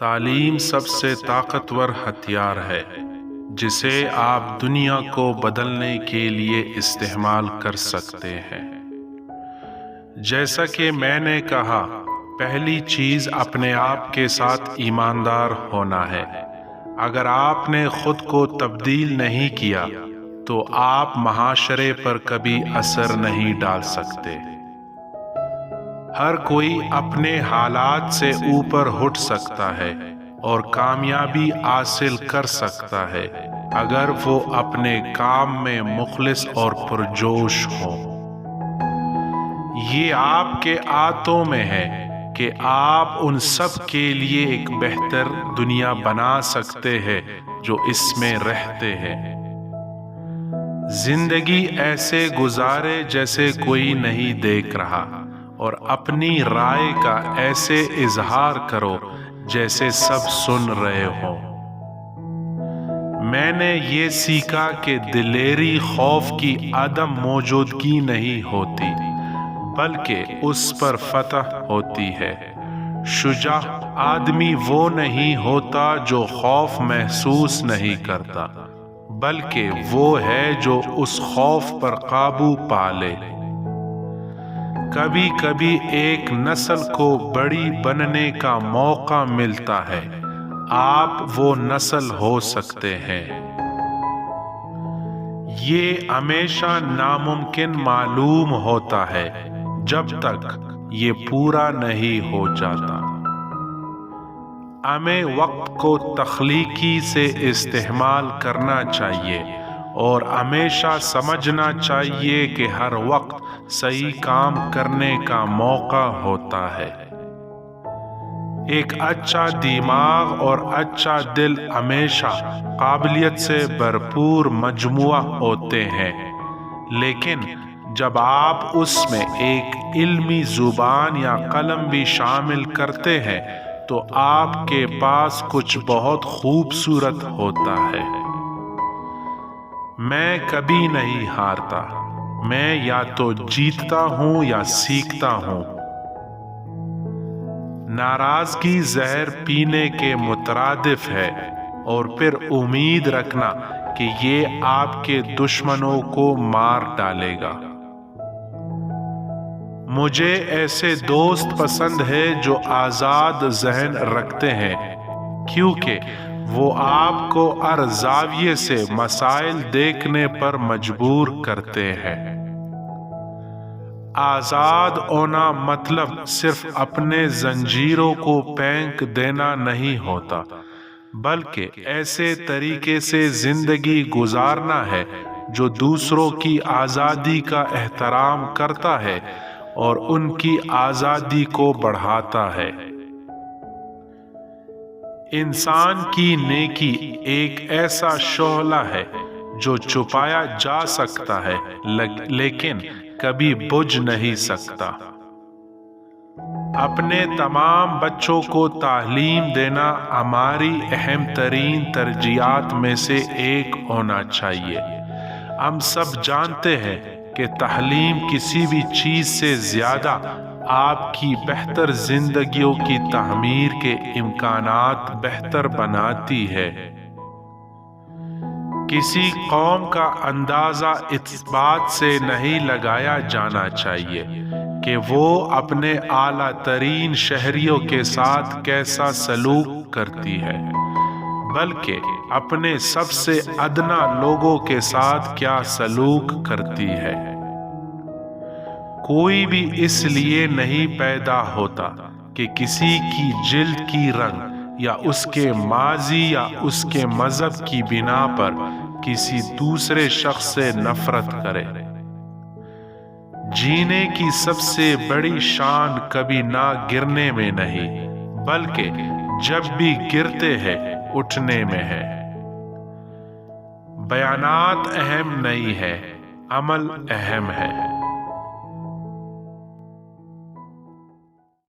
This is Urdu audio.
تعلیم سب سے طاقتور ہتھیار ہے جسے آپ دنیا کو بدلنے کے لیے استعمال کر سکتے ہیں۔ جیسا کہ میں نے کہا، پہلی چیز اپنے آپ کے ساتھ ایماندار ہونا ہے۔ اگر آپ نے خود کو تبدیل نہیں کیا تو آپ معاشرے پر کبھی اثر نہیں ڈال سکتے۔ ہر کوئی اپنے حالات سے اوپر اٹھ سکتا ہے اور کامیابی حاصل کر سکتا ہے اگر وہ اپنے کام میں مخلص اور پرجوش ہو۔ یہ آپ کے ہاتھوں میں ہے کہ آپ ان سب کے لیے ایک بہتر دنیا بنا سکتے ہیں جو اس میں رہتے ہیں۔ زندگی ایسے گزارے جیسے کوئی نہیں دیکھ رہا، اور اپنی رائے کا ایسے اظہار کرو جیسے سب سن رہے ہوں۔ میں نے یہ سیکھا کہ دلیری خوف کی عدم موجودگی نہیں ہوتی، بلکہ اس پر فتح ہوتی ہے۔ شجاع آدمی وہ نہیں ہوتا جو خوف محسوس نہیں کرتا، بلکہ وہ ہے جو اس خوف پر قابو پا لے۔ کبھی کبھی ایک نسل کو بڑی بننے کا موقع ملتا ہے، آپ وہ نسل ہو سکتے ہیں۔ یہ ہمیشہ ناممکن معلوم ہوتا ہے جب تک یہ پورا نہیں ہو جاتا۔ ہمیں وقت کو تخلیقی سے استعمال کرنا چاہیے اور ہمیشہ سمجھنا چاہیے کہ ہر وقت صحیح کام کرنے کا موقع ہوتا ہے۔ ایک اچھا دماغ اور اچھا دل ہمیشہ قابلیت سے بھرپور مجموعہ ہوتے ہیں، لیکن جب آپ اس میں ایک علمی زبان یا قلم بھی شامل کرتے ہیں تو آپ کے پاس کچھ بہت خوبصورت ہوتا ہے۔ میں کبھی نہیں ہارتا، میں یا تو جیتتا ہوں یا سیکھتا ہوں۔ ناراضگی زہر پینے کے مترادف ہے، اور پھر امید رکھنا کہ یہ آپ کے دشمنوں کو مار ڈالے گا۔ مجھے ایسے دوست پسند ہے جو آزاد ذہن رکھتے ہیں، کیونکہ وہ آپ کو ہر زاویے سے مسائل دیکھنے پر مجبور کرتے ہیں۔ آزاد ہونا مطلب صرف اپنے زنجیروں کو پھینک دینا نہیں ہوتا، بلکہ ایسے طریقے سے زندگی گزارنا ہے جو دوسروں کی آزادی کا احترام کرتا ہے اور ان کی آزادی کو بڑھاتا ہے۔ انسان کی نیکی ایک ایسا شعلہ ہے جو چھپایا جا سکتا ہے لیکن کبھی بجھ نہیں سکتا۔ اپنے تمام بچوں کو تعلیم دینا ہماری اہم ترین ترجیحات میں سے ایک ہونا چاہیے۔ ہم سب جانتے ہیں کہ تعلیم کسی بھی چیز سے زیادہ آپ کی بہتر زندگیوں کی تعمیر کے امکانات بہتر بناتی ہے۔ کسی قوم کا اندازہ اس بات سے نہیں لگایا جانا چاہیے کہ وہ اپنے اعلیٰ ترین شہریوں کے ساتھ کیسا سلوک کرتی ہے، بلکہ اپنے سب سے ادنا لوگوں کے ساتھ کیا سلوک کرتی ہے۔ کوئی بھی اس لیے نہیں پیدا ہوتا کہ کسی کی جلد کی رنگ یا اس کے ماضی یا اس کے مذہب کی بنا پر کسی دوسرے شخص سے نفرت کرے۔ جینے کی سب سے بڑی شان کبھی نہ گرنے میں نہیں، بلکہ جب بھی گرتے ہیں اٹھنے میں ہے۔ بیانات اہم نہیں ہے، عمل اہم ہے۔